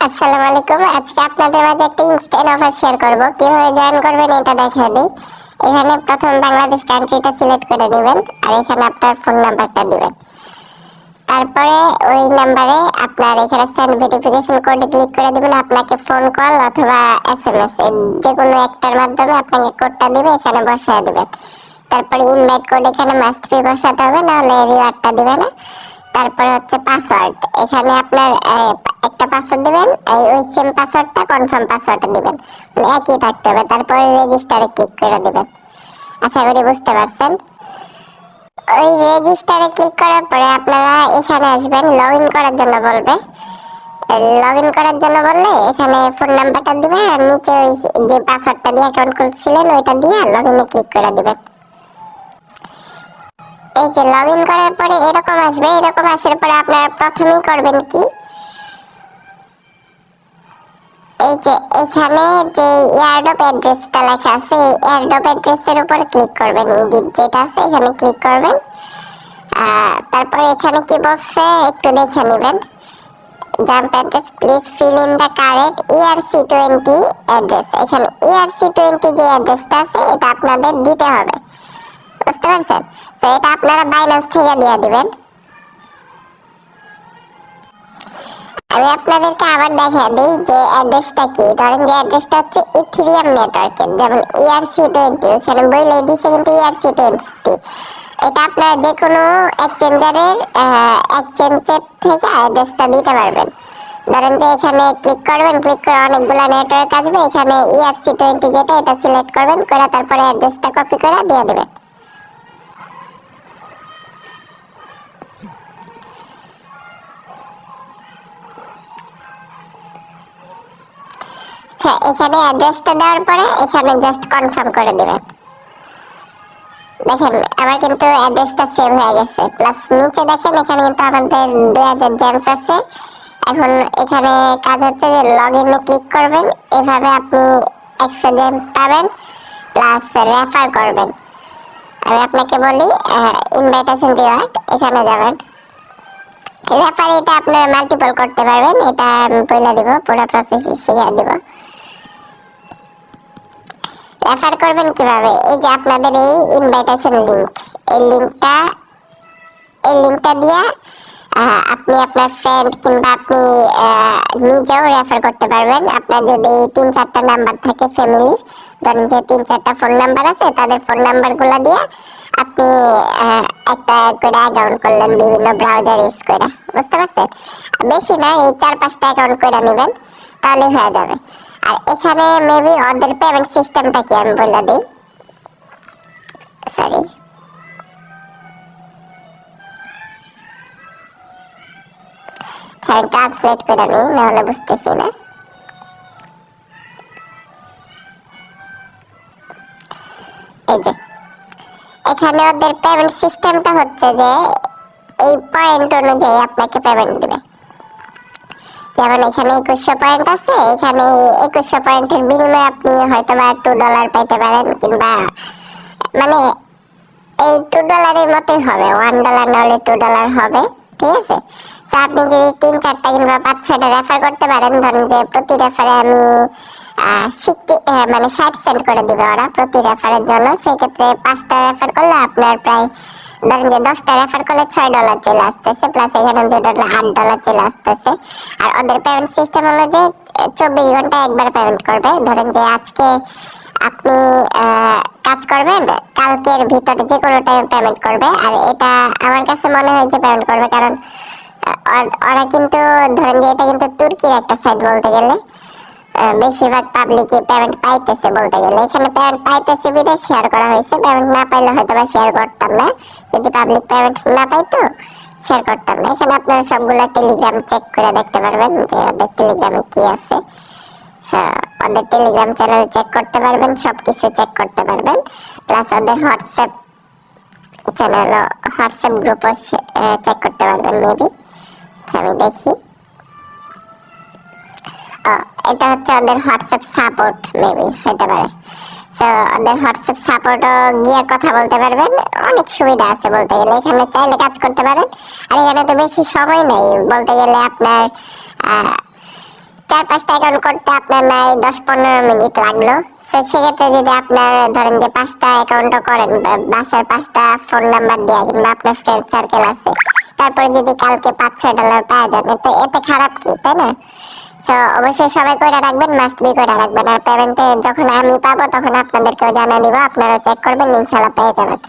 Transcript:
আসসালামু আলাইকুম। আজকে আপনাদের মাঝে একটা ইনস্ট্যান্ট অফার শেয়ার করব। কিভাবে জয়েন করবেন এটা দেখিয়ে দিই। এখানে প্রথম বাংলাদেশ কান্ট্রিটা সিলেক্ট করে দিবেন আর এখানে আপনার ফোন নাম্বারটা দিবেন। তারপরে ওই নাম্বারে আপনার এখানে সেন্ড ভেরিফিকেশন কোডে ক্লিক করে দিবেন। আপনাকে ফোন কল অথবা এসএমএস যে কোনো একটার মাধ্যমে আপনাকে কোডটা দিবে, এখানে বসায় দিবেন। তারপরে ইনভাইট কোড এখানে মাস্ট বি বসাতে হবে, নাহলে রিওয়ার্ডটা দিবে না। তারপরে হচ্ছে পাসওয়ার্ড, এখানে আপনার একটা পাসওয়ার্ড দিবেন, ওই সেম পাসওয়ার্ডটা কনফার্ম পাসওয়ার্ডটা দিবেন, একই থাকতে হবে। তারপরে রেজিস্টারে ক্লিক করে দিবেন। আশা করি বুঝতে পারছেন। ওই রেজিস্টারে ক্লিক করার পরে আপনারা এখানে আসবেন, লগ ইন করার জন্য বলবে। লগ ইন করার জন্য বললে এখানে ফোন নাম্বারটা দিবেন আর নিচে ওই যে পাসওয়ার্ডটা দিয়ে অ্যাকাউন্ট খুলছিলেন ওইটা দিয়ে লগ ইনে ক্লিক করে দিবেন। এই যে লগ ইন করার পরে এরকম আসবে। এরকম আসার পরে আপনারা প্রথমেই করবেন কি, এই যে এখানে যে এয়ারড্রপ অ্যাড্রেসটা লেখা আছে, এই এয়ারড্রপ অ্যাড্রেসের উপর ক্লিক করবেন। এডিট যেটা আছে এখানে ক্লিক করবেন। তারপরে এখানে কি বলছে একটু দেখে নেবেন। Jump address, please fill in the current ERC20 address. এখানে ERC20 যে অ্যাড্রেসটা আছে এটা আপনাদের দিতে হবে, বুঝতে পারছেন? তো এটা আপনারা বাইন্যান্স থেকে দিয়ে দিবেন। আমি আপনাদেরকে আবার দেখা দিই যে অ্যাড্রেসটা কি। ধরেন যে অ্যাড্রেসটা হচ্ছে ইথেরিয়াম নেটওয়ার্কের, যেমন ERC20 ওখানে বইলে দিচ্ছে কিন্তু ERC20। এটা আপনারা যে কোনো এক্সচেঞ্জারের এক্সচেঞ্জের থেকে অ্যাড্রেসটা দিতে পারবেন। ধরেন যে এখানে ক্লিক করবেন, ক্লিক করে অনেকগুলো নেটওয়ার্ক আসবে, এখানে ERC20 যেটা এটা সিলেক্ট করবেন, করে তারপরে অ্যাড্রেসটা কপি করে দিয়ে দেবেন। আচ্ছা, এখানে অ্যাড্রেসটা দেওয়ার পরে এখানে জাস্ট কনফার্ম করে দিবেন। দেখেন আমার কিন্তু অ্যাড্রেসটা সেভ হয়ে গেছে। প্লাস নিচে দেখেন এখানে কিন্তু আমাদের 2000 জেমস আছে। এখন এখানে কাজ হচ্ছে যে লগ ইনে ক্লিক করবেন, এভাবে আপনি 100 জেম পাবেন, প্লাস রেফার করবেন। আমি আপনাকে বলি ইনভাইটেশন রিওয়ার্ড, এখানে যাবেন। রেফার এটা আপনারা মাল্টিপল করতে পারবেন, এটা আমি বলে দিব, পুরো প্রসেস শিখিয়ে দিব। রেফার করবেন কিভাবে, এই যে আপনাদের এই ইনভাইটেশন লিংক, এই লিংকটা দিয়ে আপনি আপনার ফ্রেন্ড কিংবা আপনি নিজেও রেফার করতে পারবেন। আপনার যদি 3-4টা নাম্বার থাকে ফ্যামিলি, ধরেন যে 3-4টা ফোন নাম্বার আছে, তাদের ফোন নাম্বারগুলো দিয়ে আপনি একটা করে অ্যাকাউন্ট করলেন বিভিন্ন ব্রাউজার ইউজ করে, বুঝতে পারছেন? বেশি না, এই 4-5টা অ্যাকাউন্ট করে নেবেন, তাহলে হয়ে যাবে। আর এখানে মেবি ওদের পেমেন্ট সিস্টেমটা কি আমি বলে দিই। সরি, আমি ট্রান্সলেট করে নিই, নাহলে বুঝতেছি না। এই যে এখানে ওদের পেমেন্ট সিস্টেমটা হচ্ছে যে এই পয়েন্ট অনুযায়ী আপনাকে পেমেন্ট দিবে। যেমন এখানে 2100 পয়েন্ট আছে, এখানে 2100 পয়েন্টের বিনিময়ে আপনি হয়তো বা $2 পাইতে পারেন, কিংবা মানে এই $2 মতোই হবে, $1 নাহলে $2 হবে, ঠিক আছে? তো আপনি যদি 3-4টা কিংবা 5-6টা রেফার করতে পারেন, ধরেন যে প্রতি রেফারে আমি 60 সেন্ট করে দিবে ওরা প্রতি রেফারের জন্য। সেক্ষেত্রে 5টা রেফার করলে আপনার প্রায়, ধরেন যে 10টা রেফার করলে $6 চলে আসতেছে, প্লাস এখানে $2 $8 চলে আসতেছে। আর ওদের পেমেন্ট সিস্টেম হলো যে 24 ঘন্টা একবার পেমেন্ট করবে। ধরেন যে আজকে আপনি কাজ করবেন, কালকের ভিতরে যে কোনো টাইম পেমেন্ট করবে। আর এটা আমার কাছে মনে হয় যে পেমেন্ট করবে, কারণ ওরা কিন্তু, ধরেন যে এটা কিন্তু তুর্কির একটা সাইট বলতে গেলে, বেশিরভাগ পাবলিকই পেমেন্ট পাইতেছে বলতে গেলে। এখানে পেমেন্ট পাইতেছে বিধায় শেয়ার করা হয়েছে, পেমেন্ট না পাইলে হয়তো বা শেয়ার করতাম না। যদি পাবলিক পেমেন্ট না পাইতো শেয়ার করতাম না। এখানে আপনারা সবগুলো টেলিগ্রাম চেক করে দেখতে পারবেন যে ওদের টেলিগ্রামে কি আছে। ওদের টেলিগ্রাম চ্যানেল চেক করতে পারবেন, সবকিছু চেক করতে পারবেন। প্লাস ওদের হোয়াটসঅ্যাপ চ্যানেল, হোয়াটসঅ্যাপ গ্রুপও চেক করতে পারবেন মেবি। আমি দেখি, এটা হচ্ছে ওদের হোয়াটসঅ্যাপ সাপোর্ট, মেবি হতে পারে। তো ওদের হোয়াটসঅ্যাপ সাপোর্টও গিয়ে কথা বলতে পারবেন, অনেক সুবিধা আছে বলতে গেলে। এখানে চাইলে কাজ করতে পারেন। আর এখানে তো বেশি সময় নেই বলতে গেলে, আপনার 4-5টা অ্যাকাউন্ট করতে আপনার নাই 10-15 মিনিট লাগলো। তো সেক্ষেত্রে যদি আপনার ধরেন যে 5টা অ্যাকাউন্টও করেন, বাসার 5টা ফোন নাম্বার দিয়ে, কিংবা আপনার ফ্রেন্ড সার্কেল আছে, তারপরে যদি কালকে $5-6 পাওয়া যাবে, তো এতে খারাপ কি, তাই না? তো অবশ্যই সবাই করে রাখবেন, মাস্ট বি করে রাখবেন। আর পেমেন্টে যখন আমি পাবো তখন আপনাদেরকেও জানিয়ে দিব, আপনারা চেক করবেন, ইনশাল্লাহ পেয়ে যাবেন।